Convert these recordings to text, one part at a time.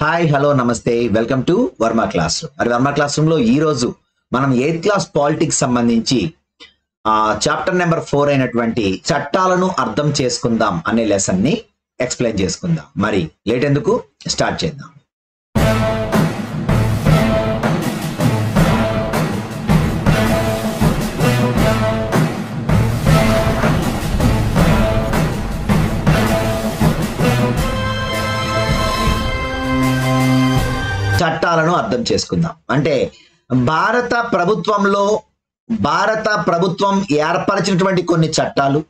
Hi hello నమస్తే welcome to Varma class room. మరి Varma class room లో ఈ రోజు మనం 8th క్లాస్ పాలిటిక్స్ సంబంధించి చాప్టర్ నెంబర్ 4 అయినటువంటి చట్టాలను అర్థం చేసుకుందాం అనే లెసన్ ని ఎక్స్ప్లెయిన్ చేసుకుందాం. మరి లేట్ ఎందుకు, స్టార్ట్ చేద్దాం. చట్టాలను అర్థం చేసుకుందాం అంటే భారత ప్రభుత్వం ఏర్పరిచినటువంటి కొన్ని చట్టాలు,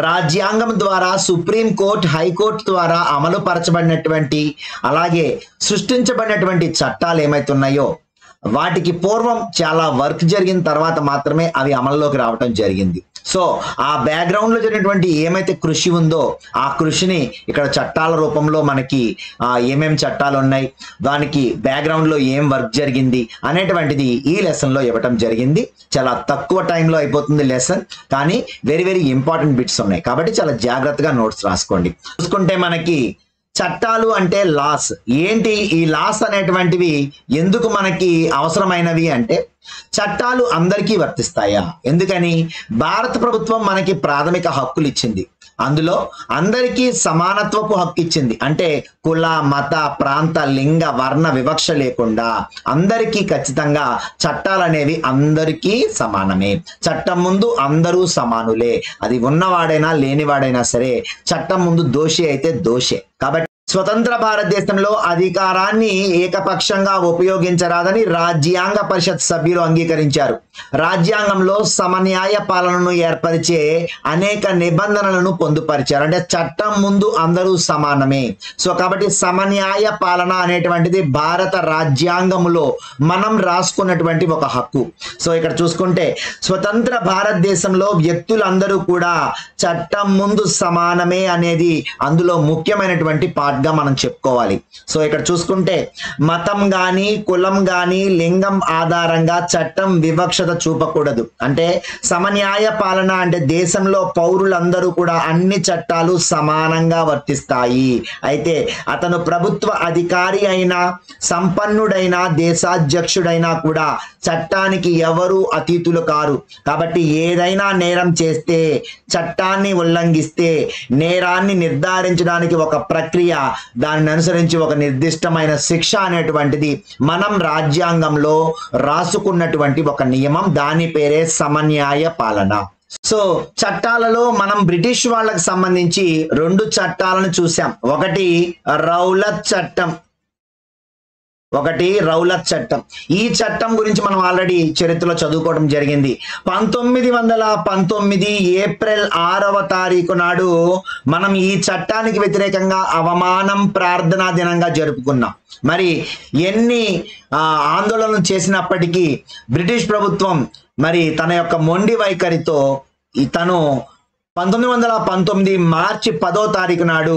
రాజ్యాంగం ద్వారా, సుప్రీం కోర్ట్, హైకోర్టు ద్వారా అమలు పరచబడినటువంటి అలాగే సృష్టించబడినటువంటి చట్టాలు ఏమైతున్నాయో వాటికి పూర్వం చాలా వర్క్ జరిగిన తర్వాత మాత్రమే అవి అమల్లోకి రావటం జరిగింది. సో ఆ బ్యాక్గ్రౌండ్ లో జరిగినటువంటి ఏమైతే కృషి ఉందో ఆ కృషిని ఇక్కడ చట్టాల రూపంలో మనకి ఏమేమి చట్టాలు ఉన్నాయి, దానికి బ్యాక్గ్రౌండ్ లో ఏం వర్క్ జరిగింది అనేటువంటిది ఈ లెసన్ లో ఇవ్వటం జరిగింది. చాలా తక్కువ టైంలో అయిపోతుంది లెసన్, కానీ వెరీ వెరీ ఇంపార్టెంట్ బిట్స్ ఉన్నాయి కాబట్టి చాలా జాగ్రత్తగా నోట్స్ రాసుకోండి. చూసుకుంటే మనకి చట్టాలు అంటే లాస్. ఏంటి ఈ లాస్ అనేటువంటివి, ఎందుకు మనకి అవసరమైనవి అంటే చట్టాలు అందరికీ వర్తిస్తాయా? ఎందుకని భారత ప్రభుత్వం మనకి ప్రాథమిక హక్కులు ఇచ్చింది, అందులో అందరికీ సమానత్వపు హక్కు ఇచ్చింది. అంటే కుల, మత, ప్రాంత, లింగ, వర్ణ వివక్ష లేకుండా అందరికీ ఖచ్చితంగా చట్టాలు అనేవి అందరికీ సమానమే. చట్టం ముందు అందరూ సమానులే. అది ఉన్నవాడైనా లేనివాడైనా సరే చట్టం ముందు దోషి అయితే దోషే. కాబట్టి స్వతంత్ర భారతదేశంలో అధికారాన్ని ఏకపక్షంగా ఉపయోగించరాదని రాజ్యాంగ పరిషత్ సభ్యులు అంగీకరించారు. రాజ్యాంగంలో సమన్యాయ పాలనను ఏర్పరిచే అనేక నిబంధనలను పొందుపరిచారు. అంటే చట్టం ముందు అందరూ సమానమే. సో కాబట్టి సమన్యాయ పాలన అనేటువంటిది భారత రాజ్యాంగంలో మనం రాసుకున్నటువంటి ఒక హక్కు. సో ఇక్కడ చూసుకుంటే స్వతంత్ర భారతదేశంలో వ్యక్తులందరూ కూడా చట్టం ముందు సమానమే అనేది అందులో ముఖ్యమైనటువంటి పార్ట్ గా మనం చెప్పుకోవాలి. సో ఇక్కడ చూసుకుంటే మతం గాని, కులం గాని, లింగం ఆధారంగా చట్టం వివక్షత చూపకూడదు. అంటే సమన్యాయ పాలన అంటే దేశంలో పౌరులందరూ కూడా అన్ని చట్టాలు సమానంగా వర్తిస్తాయి. అయితే అతను ప్రభుత్వ అధికారి అయినా, సంపన్నుడైనా, దేశాధ్యక్షుడైనా కూడా చట్టానికి ఎవరు అతీతులు కారు. కాబట్టి ఏదైనా నేరం చేస్తే, చట్టాన్ని ఉల్లంఘిస్తే నేరాన్ని నిర్ధారించడానికి ఒక ప్రక్రియ, దానిని అనుసరించి ఒక నిర్దిష్టమైన శిక్ష అనేటువంటిది మనం రాజ్యాంగంలో రాసుకున్నటువంటి ఒక నియమం. దాని పేరే సమన్యాయ పాలన. సో చట్టాలలో మనం బ్రిటిష్ వాళ్ళకి సంబంధించి 2 చట్టాలను చూసాం. ఒకటి రౌలత్ చట్టం. ఈ చట్టం గురించి మనం ఆల్రెడీ చరిత్రలో చదువుకోవడం జరిగింది. 1919 ఏప్రిల్ 6వ తారీఖు నాడు మనం ఈ చట్టానికి వ్యతిరేకంగా అవమానం ప్రార్థనా దినంగా జరుపుకున్నాం. మరి ఎన్ని ఆందోళనలు చేసినప్పటికీ బ్రిటిష్ ప్రభుత్వం మరి తన యొక్క మొండి వైఖరితో తను 1919 మార్చి 10వ తారీఖు నాడు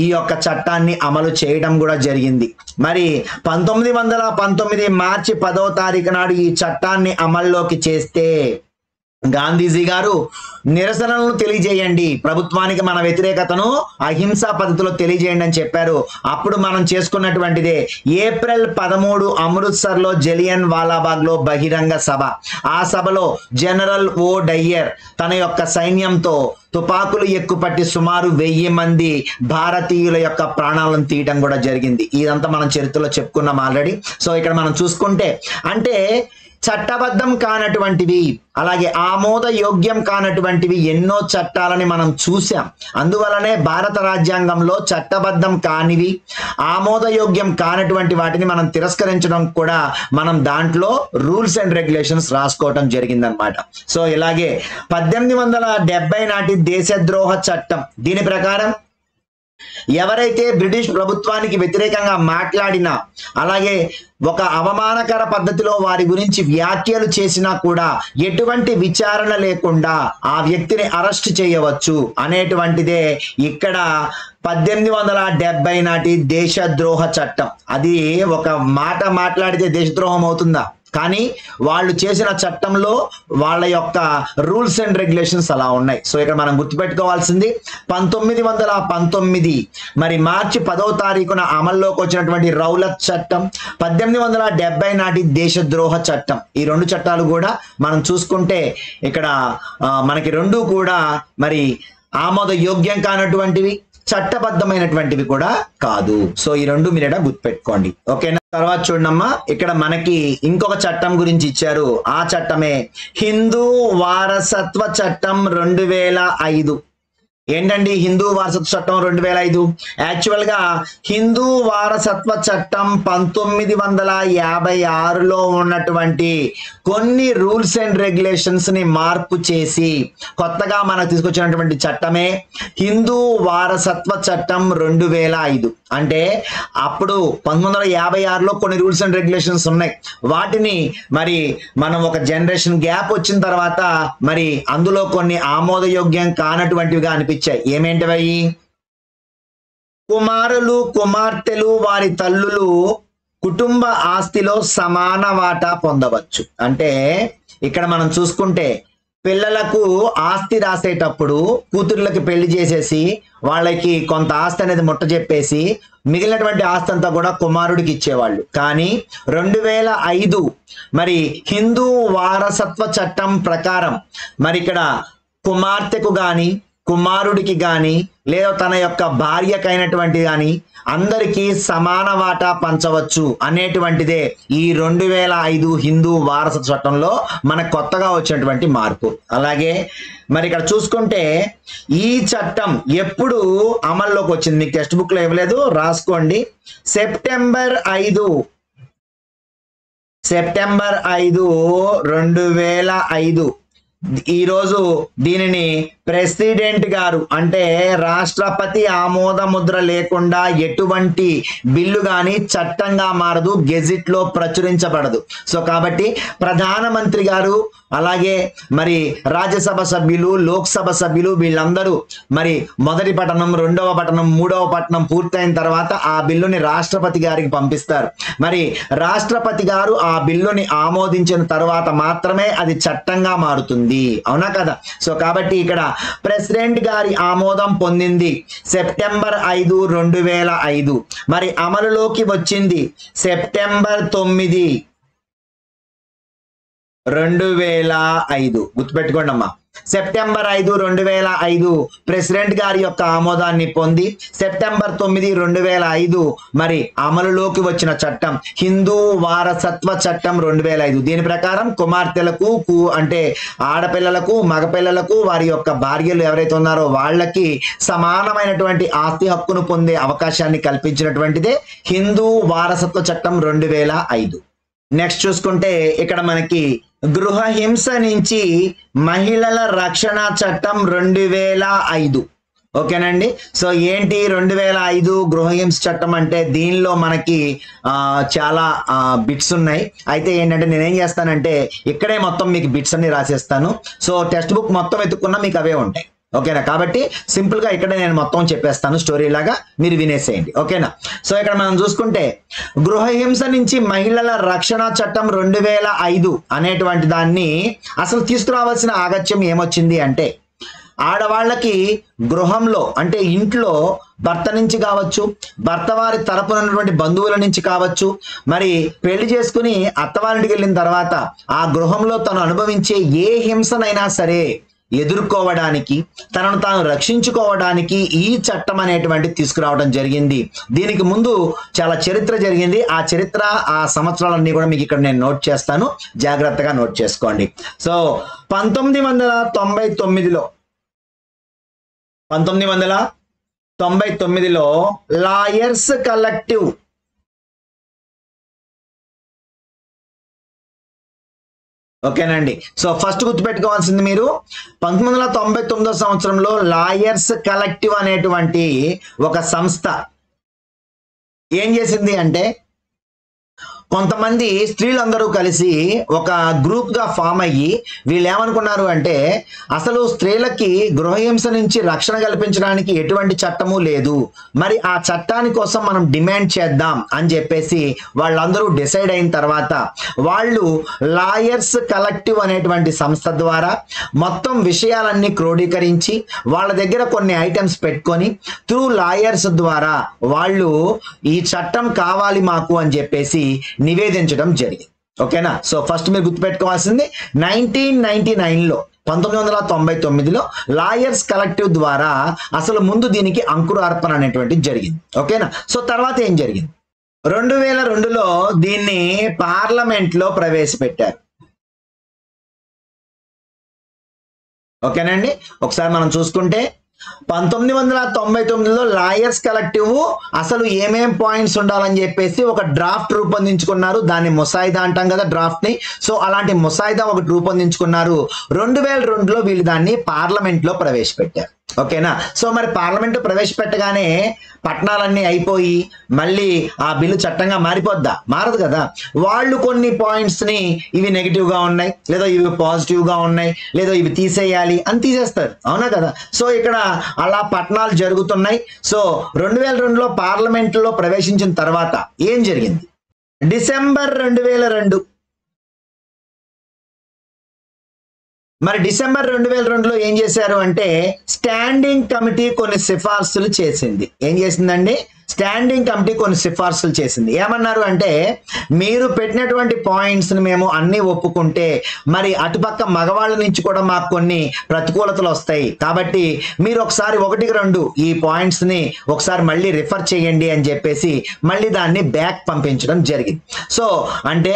ఈ యొక్క చట్టాన్ని అమలు చేయడం కూడా జరిగింది. మరి 1919 మార్చి 10వ తారీఖు నాడు ఈ చట్టాన్ని అమల్లోకి చేస్తే గాంధీజీ గారు నిరసనలను తెలియజేయండి, ప్రభుత్వానికి మన వ్యతిరేకతను అహింసా పద్ధతిలో తెలియజేయండి అని చెప్పారు. అప్పుడు మనం చేసుకున్నటువంటిదే ఏప్రిల్ 13 అమృత్సర్ లో జలియన్ వాలాబాగ్ లో బహిరంగ సభ. ఆ సభలో జనరల్ ఓ డయ్యర్ తన యొక్క సైన్యంతో తుపాకులు ఎక్కుపట్టి సుమారు 1000 మంది భారతీయుల యొక్క ప్రాణాలను తీయటం కూడా జరిగింది. ఇదంతా మనం చరిత్రలో చెప్పుకున్నాం ఆల్రెడీ. సో ఇక్కడ మనం చూసుకుంటే అంటే చట్టబద్ధం కానటువంటివి, అలాగే ఆమోదయోగ్యం కానటువంటివి ఎన్నో చట్టాలని మనం చూసాం. అందువలనే భారత రాజ్యాంగంలో చట్టబద్ధం కానివి, ఆమోదయోగ్యం కానటువంటి వాటిని మనం తిరస్కరించడం కూడా మనం దాంట్లో రూల్స్ అండ్ రెగ్యులేషన్స్ రాసుకోవటం జరిగిందనమాట. సో ఇలాగే 1870 నాటి దేశద్రోహ చట్టం. దీని ప్రకారం ఎవరైతే బ్రిటిష్ ప్రభుత్వానికి వ్యతిరేకంగా మాట్లాడినా, అలాగే ఒక అవమానకర పద్ధతిలో వారి గురించి వ్యాఖ్యలు చేసినా కూడా ఎటువంటి విచారణ లేకుండా ఆ వ్యక్తిని అరెస్ట్ చేయవచ్చు అనేటువంటిదే ఇక్కడ 1870 నాటి దేశద్రోహ చట్టం. అది ఒక మాట మాట్లాడితే దేశద్రోహం అవుతుందా? కానీ వాళ్ళు చేసిన చట్టంలో వాళ్ళ యొక్క రూల్స్ అండ్ రెగ్యులేషన్స్ అలా ఉన్నాయి. సో ఇక్కడ మనం గుర్తుపెట్టుకోవాల్సింది 1919 మరి మార్చి 10వ తారీఖున అమల్లోకి వచ్చినటువంటి రౌలత్ చట్టం, 1870 నాటి దేశద్రోహ చట్టం. ఈ రెండు చట్టాలు కూడా మనం చూసుకుంటే ఇక్కడ మనకి రెండు కూడా మరి ఆమోద యోగ్యం కానటువంటివి, చట్టబద్ధమైనటువంటివి కూడా కాదు. సో ఈ రెండు మీరు గుర్తుపెట్టుకోండి. ఓకేనా? తర్వాత చూడమ్మా, ఇక్కడ మనకి ఇంకొక చట్టం గురించి ఇచ్చారు. ఆ చట్టమే హిందూ వారసత్వ చట్టం 2005. ఏంటండి హిందూ వారసత్వ చట్టం 2005? యాక్చువల్ గా హిందూ వారసత్వ చట్టం 1956లో ఉన్నటువంటి కొన్ని రూల్స్ అండ్ రెగ్యులేషన్స్ ని మార్పు చేసి కొత్తగా మనకు తీసుకొచ్చినటువంటి చట్టమే హిందూ వారసత్వ చట్టం 2005. అంటే అప్పుడు 1956లో కొన్ని రూల్స్ అండ్ రెగ్యులేషన్స్ ఉన్నాయి. వాటిని మరి మనం ఒక జనరేషన్ గ్యాప్ వచ్చిన తర్వాత మరి అందులో కొన్ని ఆమోదయోగ్యం కానటువంటివిగా అనిపించాయి. ఏమేంటివి? కుమారులు కుమార్తెలు వారి తల్లులు కుటుంబ ఆస్తిలో సమాన వాటా పొందవచ్చు. అంటే ఇక్కడ మనం చూసుకుంటే పిల్లలకు ఆస్తి రాసేటప్పుడు కూతుర్లకి పెళ్లి చేసేసి వాళ్ళకి కొంత ఆస్తి అనేది ముట్ట చెప్పేసి మిగిలినటువంటి ఆస్తి అంతా కూడా కుమారుడికి ఇచ్చేవాళ్ళు. కానీ 2005 మరి హిందూ వారసత్వ చట్టం ప్రకారం మరి ఇక్కడ కుమార్తెకు గాని కుమారుడికి గాని లేదా తన యొక్క భార్యకైనటువంటి గాని అందరికీ సమాన వాటా పంచవచ్చు అనేటువంటిదే ఈ 2005 హిందూ వారసత్వ చట్టంలో మనకు కొత్తగా వచ్చినటువంటి మార్పు. అలాగే మరి ఇక్కడ చూసుకుంటే ఈ చట్టం ఎప్పుడు అమల్లోకి వచ్చింది? మీకు టెక్స్ట్ బుక్ లో ఇవ్వలేదు, రాసుకోండి. సెప్టెంబర్ 5 2005 ఈ రోజు దీనిని ప్రెసిడెంట్ గారు అంటే రాష్ట్రపతి ఆమోద ముద్ర లేకుండా ఎటువంటి బిల్లు గాని చట్టంగా మారదు, గెజిట్ లో ప్రచురించబడదు. సో కాబట్టి ప్రధానమంత్రి గారు అలాగే మరి రాజ్యసభ సభ్యులు లోక్సభ సభ్యులు వీళ్ళందరూ మరి మొదటి పఠనం రెండవ పఠనం మూడవ పఠనం పూర్తయిన తర్వాత ఆ బిల్లుని రాష్ట్రపతి గారికి పంపిస్తారు. మరి రాష్ట్రపతి గారు ఆ బిల్లుని ఆమోదించిన తర్వాత మాత్రమే అది చట్టంగా మారుతుంది. అవునా కదా? సో కాబట్టి ఇక్కడ ప్రెసిడెంట్ గారి ఆమోదం పొందింది సెప్టెంబర్ 5 2005. మరి అమలులోకి వచ్చింది సెప్టెంబర్ 9 2005. గుర్తుపెట్టుకోండి అమ్మా, సెప్టెంబర్ 5 2005 ప్రెసిడెంట్ గారి యొక్క ఆమోదాన్ని పొంది సెప్టెంబర్ 9 2005 మరి అమలులోకి వచ్చిన చట్టం హిందూ వారసత్వ చట్టం 2005. దీని ప్రకారం కుమార్తెలకు అంటే ఆడపిల్లలకు మగపిల్లలకు వారి యొక్క భార్యలు ఎవరైతే ఉన్నారో వాళ్ళకి సమానమైనటువంటి ఆస్తి హక్కును పొందే అవకాశాన్ని కల్పించినటువంటిదే హిందూ వారసత్వ చట్టం 2005. నెక్స్ట్ చూసుకుంటే ఇక్కడ మనకి గృహహింస నుంచి మహిళల రక్షణ చట్టం 2005. ఓకేనండి? సో ఏంటి 2005 గృహహింస చట్టం అంటే? దీనిలో మనకి చాలా బిట్స్ ఉన్నాయి. అయితే ఏంటంటే నేనేం చేస్తానంటే ఇక్కడే మొత్తం మీకు బిట్స్ అన్ని రాసేస్తాను. సో టెక్స్ట్ బుక్ మొత్తం ఎత్తుకున్నా మీకు అవే ఉంటాయి. ఓకేనా? కాబట్టి సింపుల్ గా ఇక్కడ నేను మొత్తం చెప్పేస్తాను, స్టోరీ లాగా మీరు వినేసేయండి. ఓకేనా? సో ఇక్కడ మనం చూసుకుంటే గృహహింస నుంచి మహిళల రక్షణ చట్టం 2005 అనేటువంటి దాన్ని అసలు తీసుకురావాల్సిన ఆగత్యం ఏమొచ్చింది అంటే ఆడవాళ్ళకి గృహంలో అంటే ఇంట్లో భర్త నుంచి కావచ్చు, భర్త వారి తరపున ఉన్నటువంటి బంధువుల నుంచి కావచ్చు, మరి పెళ్లి చేసుకుని అత్తవారింటికి వెళ్ళిన తర్వాత ఆ గృహంలో తను అనుభవించే ఏ హింసనైనా సరే ఎదుర్కోవడానికి తనను తాను రక్షించుకోవడానికి ఈ చట్టం అనేటువంటి తీసుకురావడం జరిగింది. దీనికి ముందు చాలా చరిత్ర జరిగింది. ఆ చరిత్ర ఆ సంవత్సరాలన్నీ కూడా మీకు ఇక్కడ నేను నోట్ చేస్తాను, జాగ్రత్తగా నోట్ చేసుకోండి. సో 1999లో లాయర్స్ కలెక్టివ్ ఓకేనండి? సో ఫస్ట్ గుర్తుపెట్టుకోవాల్సింది మీరు 1999 సంవత్సరంలో లాయర్స్ కలెక్టివ్ అనేటువంటి ఒక సంస్థ ఏం చేసింది అంటే కొంతమంది స్త్రీలందరూ కలిసి ఒక గ్రూప్ గా ఫామ్ అయ్యి వీళ్ళు ఏమనుకున్నారు అంటే అసలు స్త్రీలకి గృహహింస నుంచి రక్షణ కల్పించడానికి ఎటువంటి చట్టము లేదు, మరి ఆ చట్టాని కోసం మనం డిమాండ్ చేద్దాం అని చెప్పేసి వాళ్ళందరూ డిసైడ్ అయిన తర్వాత వాళ్ళు లాయర్స్ కలెక్టివ్ అనేటువంటి సంస్థ ద్వారా మొత్తం విషయాలన్నీ క్రోడీకరించి వాళ్ళ దగ్గర కొన్ని ఐటమ్స్ పెట్టుకొని త్రూ లాయర్స్ ద్వారా వాళ్ళు ఈ చట్టం కావాలి మాకు అని చెప్పేసి నివేదించడం జరిగింది. ఓకేనా. సో ఫస్ట్ మీరు గుర్తుపెట్టుకోవాల్సింది 1999లో 1999లో లాయర్స్ కలెక్టివ్ ద్వారా అసలు ముందు దీనికి అంకురార్పణ అనేటువంటిది జరిగింది. ఓకేనా. సో తర్వాత ఏం జరిగింది, 2002లో దీన్ని పార్లమెంట్ లో ప్రవేశపెట్టారు. ఓకేనండి. ఒకసారి మనం చూసుకుంటే 1999లో లాయర్స్ కలెక్టివ్ అసలు ఏమేం పాయింట్స్ ఉండాలని చెప్పేసి ఒక డ్రాఫ్ట్ రూపొందించుకున్నారు. దాన్ని ముసాయిదా అంటాం కదా డ్రాఫ్ట్ ని. సో అలాంటి ముసాయిదా ఒకటి రూపొందించుకున్నారు. 2002లో వీళ్ళు దాన్ని పార్లమెంట్ లో ప్రవేశపెట్టారు. ఓకేనా. సో మరి పార్లమెంట్ ప్రవేశపెట్టగానే పట్టణాలన్నీ అయిపోయి మళ్ళీ ఆ బిల్లు చట్టంగా మారిపోద్దా? మారదు కదా. వాళ్ళు కొన్ని పాయింట్స్ ని ఇవి నెగిటివ్ గా ఉన్నాయి, లేదా ఇవి పాజిటివ్ గా ఉన్నాయి, లేదా ఇవి తీసేయాలి అని తీసేస్తారు. అవునా కదా. సో ఇక్కడ అలా పట్టణాలు జరుగుతున్నాయి. సో 2002లో పార్లమెంట్ లో ప్రవేశించిన తర్వాత ఏం జరిగింది, డిసెంబర్ 2002 మరి డిసెంబర్ 2002లో ఏం చేశారు అంటే స్టాండింగ్ కమిటీ కొన్ని సిఫార్సులు చేసింది. ఏం చేసిందండి, స్టాండింగ్ కమిటీ కొన్ని సిఫార్సులు చేసింది. ఏమన్నారు అంటే మీరు పెట్టినటువంటి పాయింట్స్ ని మేము అన్ని ఒప్పుకుంటే మరి అటుపక్క మగవాళ్ళ నుంచి కూడా మాకు కొన్ని ప్రతికూలతలు వస్తాయి, కాబట్టి మీరు ఒకసారి 1-2 ఈ పాయింట్స్ ని ఒకసారి మళ్ళీ రిఫర్ చేయండి అని చెప్పేసి మళ్ళీ దాన్ని బ్యాక్ పంపించడం జరిగింది. సో అంటే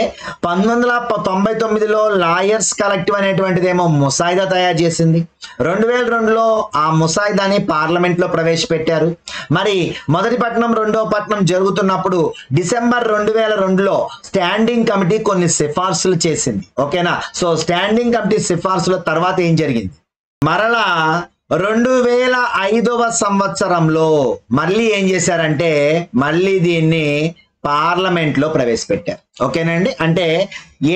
1999లో లాయర్స్ కలెక్టివ్ అనేటువంటిదేమో ముసాయిదా తయారు చేసింది. 2002లో ఆ ముసాయిదాని పార్లమెంట్ లో ప్రవేశపెట్టారు. మరి మొదటి పట్టణం రెండో పట్టణం జరుగుతున్నప్పుడు డిసెంబర్ 2002లో స్టాండింగ్ కమిటీ కొన్ని సిఫార్సులు చేసింది. ఓకేనా. సో స్టాండింగ్ కమిటీ సిఫార్సుల తర్వాత ఏం జరిగింది, మరలా 2005వ సంవత్సరంలో మళ్ళీ ఏం చేశారంటే మళ్ళీ దీన్ని పార్లమెంట్ లో ప్రవేశపెట్టారు. ఓకేనండి. అంటే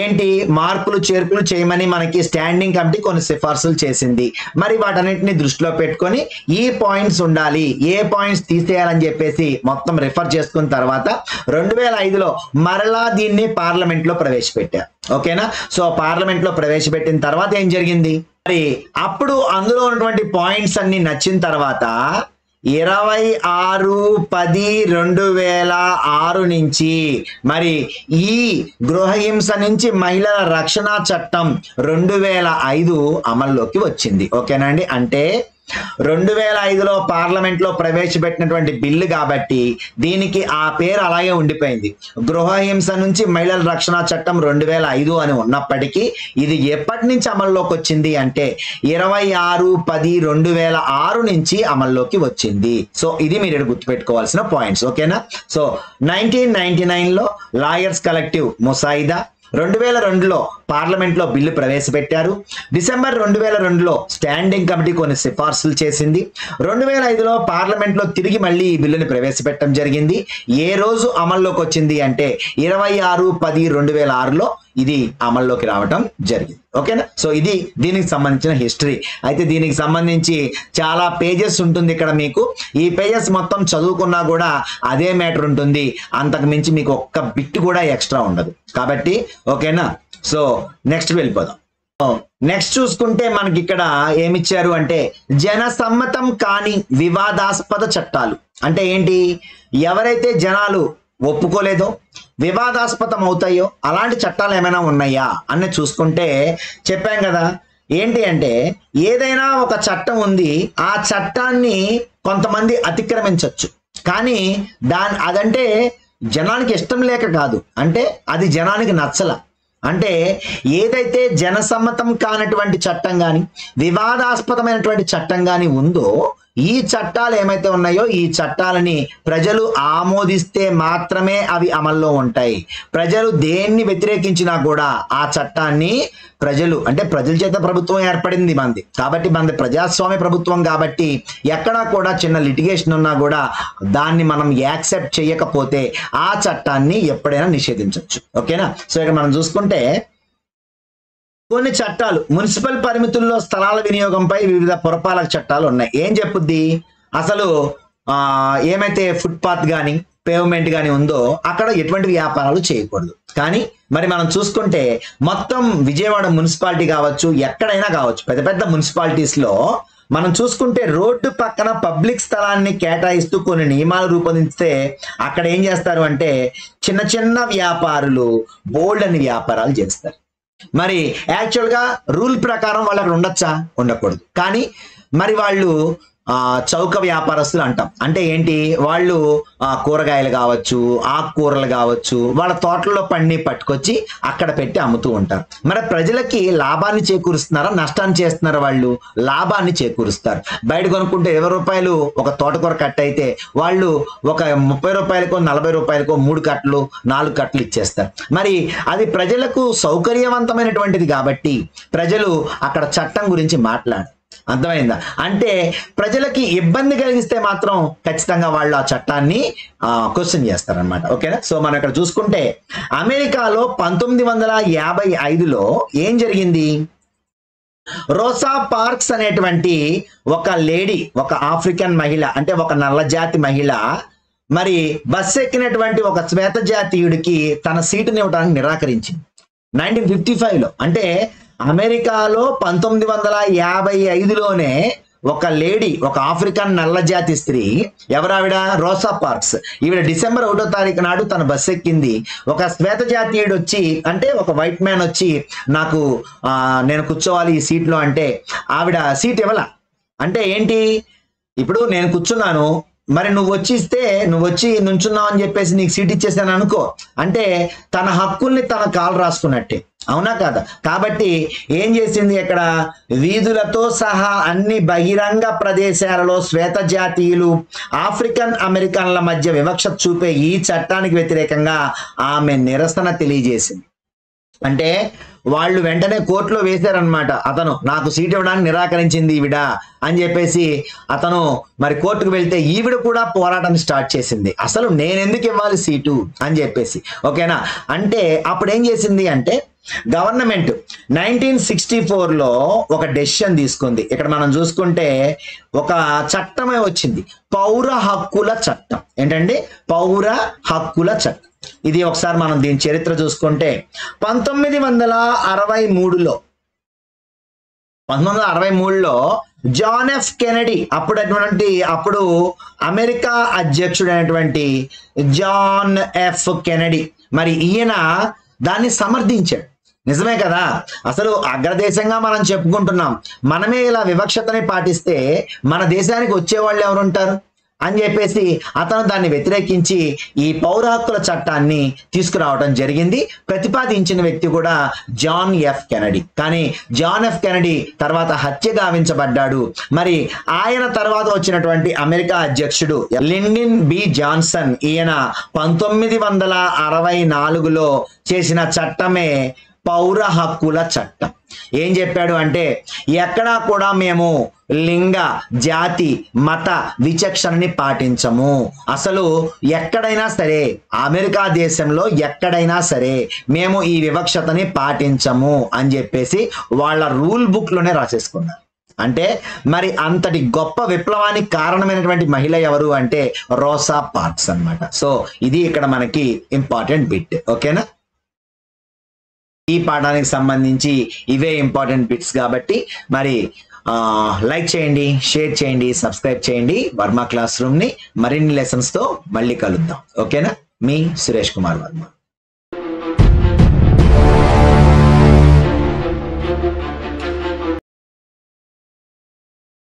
ఏంటి, మార్పులు చేర్పులు చేయమని మనకి స్టాండింగ్ కమిటీ కొన్ని సిఫార్సులు చేసింది. మరి వాటన్నిటిని దృష్టిలో పెట్టుకొని ఈ పాయింట్స్ ఉండాలి, ఏ పాయింట్స్ తీసేయాలని చెప్పేసి మొత్తం రిఫర్ చేసుకున్న తర్వాత 2005లో మరలా దీన్ని పార్లమెంట్ లో ప్రవేశపెట్టారు. ఓకేనా. సో పార్లమెంట్ లో ప్రవేశపెట్టిన తర్వాత ఏం జరిగింది, మరి అప్పుడు అందులో ఉన్నటువంటి పాయింట్స్ అన్ని నచ్చిన తర్వాత 26/10/2006 నుంచి మరి ఈ గృహహింస నుంచి మహిళల రక్షణ చట్టం 2005 అమల్లోకి వచ్చింది. ఓకేనండి. అంటే 2005లో పార్లమెంట్ లో ప్రవేశపెట్టినటువంటి బిల్లు కాబట్టి దీనికి ఆ పేరు అలాగే ఉండిపోయింది. గృహహింస నుంచి మహిళల రక్షణ చట్టం 2005 అని ఉన్నప్పటికీ ఇది ఎప్పటి నుంచి అమల్లోకి వచ్చింది అంటే 26/10/2006 నుంచి అమల్లోకి వచ్చింది. సో ఇది మీరు గుర్తుపెట్టుకోవాల్సిన పాయింట్స్. ఓకేనా. సో 1999లో లాయర్స్ కలెక్టివ్ ముసాయిదా, 2002లో పార్లమెంట్ లో బిల్లు ప్రవేశపెట్టారు. డిసెంబర్ 2002లో స్టాండింగ్ కమిటీ కొన్ని సిఫార్సులు చేసింది. 2005లో పార్లమెంట్ లో తిరిగి మళ్ళీ ఈ బిల్లుని ప్రవేశపెట్టడం జరిగింది. ఏ రోజు అమల్లోకి వచ్చింది అంటే 26/10/2006లో ఇది అమల్లోకి రావడం జరిగింది. ఓకేనా. సో ఇది దీనికి సంబంధించిన హిస్టరీ. అయితే దీనికి సంబంధించి చాలా పేజెస్ ఉంటుంది ఇక్కడ. మీకు ఈ పేజెస్ మొత్తం చదువుకున్నా కూడా అదే మ్యాటర్ ఉంటుంది, అంతకు మించి మీకు ఒక్క బిట్ కూడా ఎక్స్ట్రా ఉండదు కాబట్టి. ఓకేనా. సో నెక్స్ట్ వెళ్ళిపోదాం. నెక్స్ట్ చూసుకుంటే మనకి ఇక్కడ ఏమిచ్చారు అంటే జనసమ్మతం కాని వివాదాస్పద చట్టాలు. అంటే ఏంటి, ఎవరైతే జనాలు ఒప్పుకోలేదో వివాదాస్పదం అవుతాయో అలాంటి చట్టాలు ఏమైనా ఉన్నాయా అని చూసుకుంటే చెప్పాం కదా. ఏంటి అంటే ఏదైనా ఒక చట్టం ఉంది, ఆ చట్టాన్ని కొంతమంది అతిక్రమించవచ్చు, కానీ అదంటే జనానికి ఇష్టం లేక కాదు, అంటే అది జనానికి నచ్చల. అంటే ఏదైతే జనసమ్మతం కానటువంటి చట్టం కానీ వివాదాస్పదమైనటువంటి చట్టం కానీ ఉందో ఈ చట్టాలు ఏమైతే ఉన్నాయో ఈ చట్టాలని ప్రజలు ఆమోదిస్తే మాత్రమే అవి అమల్లో ఉంటాయి. ప్రజలు దేన్ని వ్యతిరేకించినా కూడా ఆ చట్టాన్ని ప్రజల చేత ప్రభుత్వం ఏర్పడింది మనది కాబట్టి మనది ప్రజాస్వామ్య ప్రభుత్వం కాబట్టి ఎక్కడా కూడా చిన్న లిటిగేషన్ ఉన్నా కూడా దాన్ని మనం యాక్సెప్ట్ చేయకపోతే ఆ చట్టాన్ని ఎప్పుడైనా నిషేధించవచ్చు. ఓకేనా? సో ఇక్కడ మనం చూసుకుంటే కొన్ని చట్టాలు మున్సిపల్ పరిమితుల్లో స్థలాల వినియోగంపై వివిధ పురపాలక చట్టాలు ఉన్నాయి. ఏం చెప్పుద్ది? అసలు ఏమైతే ఫుట్పాత్ కానీ పేవ్మెంట్ కానీ ఉందో అక్కడ ఎటువంటి వ్యాపారాలు చేయకూడదు. కానీ మరి మనం చూసుకుంటే మొత్తం విజయవాడ మున్సిపాలిటీ కావచ్చు, ఎక్కడైనా కావచ్చు, పెద్ద పెద్ద మున్సిపాలిటీస్ లో మనం చూసుకుంటే రోడ్డు పక్కన పబ్లిక్ స్థలాన్ని కేటాయిస్తూ కొన్ని నియమాలు రూపొందిస్తే అక్కడ ఏం చేస్తారు అంటే చిన్న చిన్న వ్యాపారులు బోల్డ్ అని వ్యాపారాలు చేస్తారు. మరి యాక్చువల్ గా రూల్ ప్రకారం వాళ్ళు అక్కడ ఉండొచ్చా? ఉండకూడదు. కానీ మరి వాళ్ళు చౌక వ్యాపారస్తులు అంటాం. అంటే ఏంటి? వాళ్ళు కూరగాయలు కావచ్చు, ఆకుకూరలు కావచ్చు, వాళ్ళ తోటల్లో పట్టుకొచ్చి అక్కడ పెట్టి అమ్ముతూ ఉంటారు. మరి ప్రజలకి లాభాన్ని చేకూరుస్తున్నారా, నష్టాన్ని చేస్తున్నారా? వాళ్ళు లాభాన్ని చేకూరుస్తారు. బయట కొనుక్కుంటే 20 రూపాయలు ఒక తోటకూర కట్ట అయితే వాళ్ళు ఒక 30 రూపాయలకో 40 రూపాయలకో 3 కట్టలు 4 కట్టలు ఇచ్చేస్తారు. మరి అది ప్రజలకు సౌకర్యవంతమైనటువంటిది కాబట్టి ప్రజలు అక్కడ చట్టం గురించి మాట్లాడారు. అర్థమైందా? అంటే ప్రజలకి ఇబ్బంది కలిగిస్తే మాత్రం ఖచ్చితంగా వాళ్ళు ఆ చట్టాన్ని క్వశ్చన్ చేస్తారనమాట. ఓకేనా? సో మనం ఇక్కడ చూసుకుంటే అమెరికాలో 1955లో ఏం జరిగింది? రోసా పార్క్స్ అనేటువంటి ఒక లేడీ, ఒక ఆఫ్రికన్ మహిళ, అంటే ఒక నల్లజాతి మహిళ మరి బస్సు ఎక్కినటువంటి ఒక శ్వేత జాతీయుడికి తన సీటుని ఇవ్వడానికి నిరాకరించింది 1955లో. అంటే అమెరికాలో 1955లోనే ఒక లేడీ, ఒక ఆఫ్రికన్ నల్లజాతి స్త్రీ, ఎవరావిడ? రోసా పార్క్స్. ఈవిడ డిసెంబర్ 1వ తారీఖు నాడు తన బస్సు ఎక్కింది. ఒక శ్వేత జాతీయుడు వచ్చి, అంటే ఒక వైట్ మ్యాన్ వచ్చి నాకు నేను కూర్చోవాలి ఈ సీట్లో అంటే ఆవిడ సీట్ ఇవ్వాల. అంటే ఏంటి? ఇప్పుడు నేను కూర్చున్నాను, మరి నువ్వు వచ్చి నుంచున్నావు అని చెప్పేసి నీకు సీట్ ఇచ్చేసాను అనుకో, అంటే తన హక్కుల్ని తన కాలు రాసుకున్నట్టే. అవునా కాదా? కాబట్టి ఏం చేసింది? ఇక్కడ వీధులతో సహా అన్ని బహిరంగ ప్రదేశాలలో శ్వేత జాతీయులు ఆఫ్రికన్ అమెరికన్ల మధ్య వివక్ష చూపే ఈ చట్టానికి వ్యతిరేకంగా ఆమె నిరసన తెలియజేసింది. అంటే వాళ్ళు వెంటనే కోర్టులో వేశారనమాట. అతను నాకు సీట్ ఇవ్వడానికి నిరాకరించింది ఈవిడ అని చెప్పేసి అతను మరి కోర్టుకు వెళ్తే ఈవిడ కూడా పోరాటాన్ని స్టార్ట్ చేసింది. అసలు నేను ఎందుకు ఇవ్వాలి సీటు అని చెప్పేసి. ఓకేనా? అంటే అప్పుడు ఏం చేసింది అంటే గవర్నమెంట్ 1964లో ఒక డెసిషన్ తీసుకుంది. ఇక్కడ మనం చూసుకుంటే ఒక చట్టమే వచ్చింది, పౌర హక్కుల చట్టం. ఏంటండి? పౌర హక్కుల చట్టం. ఇది ఒకసారి మనం దీని చరిత్ర చూసుకుంటే 1963లో జాన్ ఎఫ్ కెనడీ, అప్పుడు అమెరికా అధ్యక్షుడైనటువంటి జాన్ ఎఫ్ కెనడీ, మరి ఈయన దాన్ని సమర్థించాడు. నిజమే కదా? అసలు అగ్రదేశంగా మనం చెప్పుకుంటున్నాం, మనమే ఇలా వివక్షతని పాటిస్తే మన దేశానికి వచ్చేవాళ్ళు ఎవరుంటారు అని చెప్పేసి అతను దాన్ని వ్యతిరేకించి ఈ పౌర హక్కుల చట్టాన్ని తీసుకురావడం జరిగింది. ప్రతిపాదించిన వ్యక్తి కూడా జాన్ ఎఫ్ కెనడీ. కానీ జాన్ ఎఫ్ కెనడీ తర్వాత హత్య గావించబడ్డాడు. మరి ఆయన తర్వాత వచ్చినటువంటి అమెరికా అధ్యక్షుడు లిండన్ బి జాన్సన్, ఈయన 1964లో చేసిన చట్టమే పౌర హక్కుల చట్టం. ఏం చెప్పాడు అంటే ఎక్కడా కూడా మేము లింగ, జాతి, మత విచక్షణని పాటించము. అసలు ఎక్కడైనా సరే, అమెరికా దేశంలో ఎక్కడైనా సరే మేము ఈ వివక్షతని పాటించము అని చెప్పేసి వాళ్ళ రూల్ బుక్ లోనే రాసేసుకున్నారు. అంటే మరి అంతటి గొప్ప విప్లవానికి కారణమైనటువంటి మహిళ ఎవరు అంటే రోసా పార్క్స్ అన్నమాట. సో ఇది ఇక్కడ మనకి ఇంపార్టెంట్ బిట్. ఓకేనా? ఈ పాఠానికి సంబంధించి ఇవే ఇంపార్టెంట్ బిట్స్ కాబట్టి మరి లైక్ చేయండి, షేర్ చేయండి, సబ్స్క్రైబ్ చేయండి. వర్మ క్లాస్ రూమ్ ని మరిన్ని లెసన్స్ తో మళ్ళీ కలుద్దాం. ఓకేనా? మీ సురేష్ కుమార్ వర్మ.